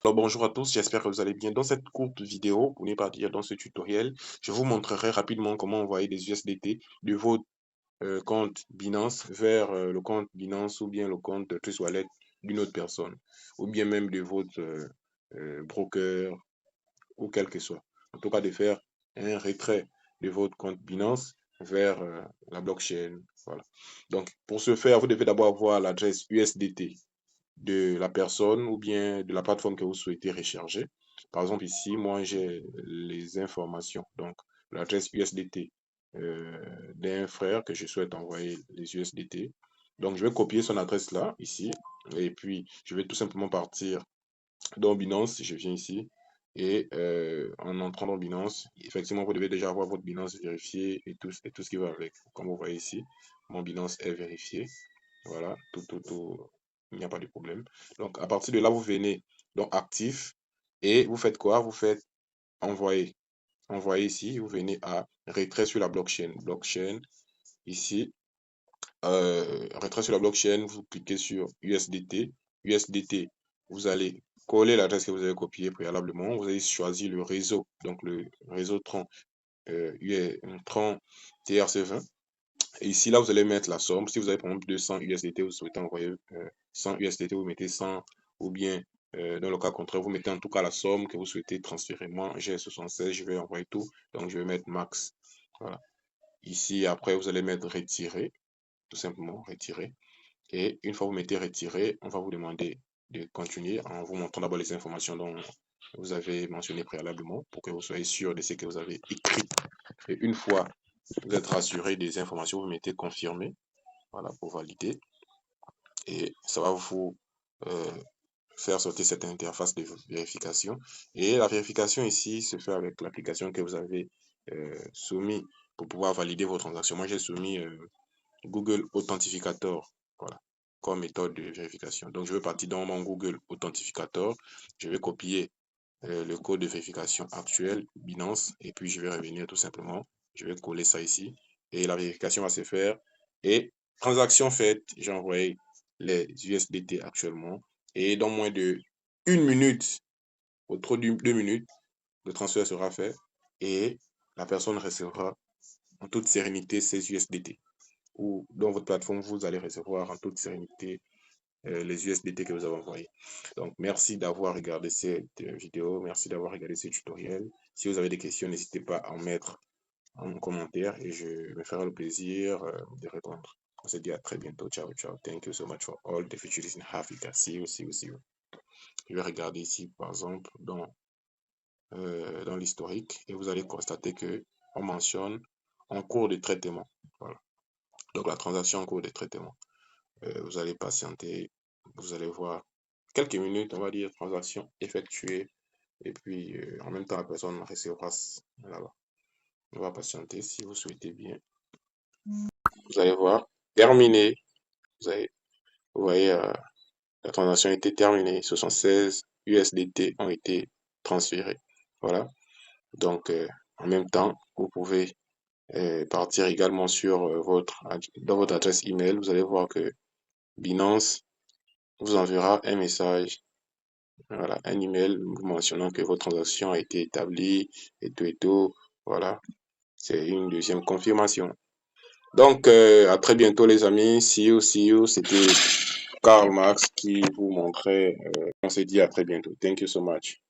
Alors bonjour à tous, j'espère que vous allez bien. Dans cette courte vidéo, pour ne pas dire dans ce tutoriel, je vous montrerai rapidement comment envoyer des USDT de votre compte Binance vers le compte Binance ou bien le compte Trust Wallet d'une autre personne, ou bien même de votre broker ou quel que soit. En tout cas, de faire un retrait de votre compte Binance vers la blockchain. Voilà. Donc, pour ce faire, vous devez d'abord avoir l'adresse USDT de la personne ou bien de la plateforme que vous souhaitez recharger. Par exemple, ici, moi, j'ai les informations, donc l'adresse USDT d'un frère que je souhaite envoyer les USDT. Donc, je vais copier son adresse là, ici, et puis je vais tout simplement partir dans Binance. Je viens ici, et en entrant dans Binance, effectivement, vous devez déjà avoir votre Binance vérifié et tout ce qui va avec. Comme vous voyez ici, mon Binance est vérifié. Voilà, il n'y a pas de problème. Donc, à partir de là, vous venez dans actif et vous faites quoi? Vous faites envoyer. Envoyer ici, vous venez à retrait sur la blockchain. Blockchain, ici, retrait sur la blockchain, vous cliquez sur USDT. USDT, vous allez coller l'adresse que vous avez copiée préalablement. Vous allez choisir le réseau, donc le réseau Tron, Tron TRC20. Et ici, là, vous allez mettre la somme. Si vous avez par exemple 200 USDT, vous souhaitez envoyer 100 USDT, vous mettez 100, ou bien dans le cas contraire, vous mettez en tout cas la somme que vous souhaitez transférer. Moi, j'ai 76, je vais envoyer tout, donc je vais mettre max. Voilà. Ici, après, vous allez mettre retirer, tout simplement, retirer. Et une fois que vous mettez retirer, on va vous demander de continuer en vous montrant d'abord les informations dont vous avez mentionné préalablement pour que vous soyez sûr de ce que vous avez écrit. Et une fois vous êtes rassuré des informations, vous mettez confirmer, voilà, pour valider. Et ça va vous faire sortir cette interface de vérification. Et la vérification ici se fait avec l'application que vous avez soumis pour pouvoir valider vos transactions. Moi, j'ai soumis Google Authentificator, voilà, comme méthode de vérification. Donc, je vais partir dans mon Google Authentificator. Je vais copier le code de vérification actuel, Binance, et puis je vais revenir tout simplement. Je vais coller ça ici et la vérification va se faire. Et transaction faite, j'ai envoyé les USDT actuellement. Et dans moins de 1 minute, ou trop de 2 minutes, le transfert sera fait et la personne recevra en toute sérénité ses USDT. Ou dans votre plateforme, vous allez recevoir en toute sérénité les USDT que vous avez envoyés. Donc, merci d'avoir regardé cette vidéo. Merci d'avoir regardé ce tutoriel. Si vous avez des questions, n'hésitez pas à en mettre en commentaire et je me ferai le plaisir de répondre. On se dit à très bientôt. Ciao, ciao. Thank you so much for all the features in Africa. See you, see you, see you. Je vais regarder ici, par exemple, dans l'historique et vous allez constater que on mentionne en cours de traitement. Voilà. Donc, la transaction en cours de traitement. Vous allez patienter, vous allez voir quelques minutes, on va dire, transaction effectuée, et puis en même temps, la personne recevra là-bas. On va patienter si vous souhaitez bien. Vous allez voir, terminé. Vous voyez, la transaction a été terminée. 76 USDT ont été transférés. Voilà. Donc, en même temps, vous pouvez partir également sur dans votre adresse email. Vous allez voir que Binance vous enverra un message, voilà, un email mentionnant que votre transaction a été établie et tout et tout. Voilà, c'est une deuxième confirmation. Donc, à très bientôt les amis. See you, see you. C'était Karl Marx qui vous montrait. On se dit à très bientôt. Thank you so much.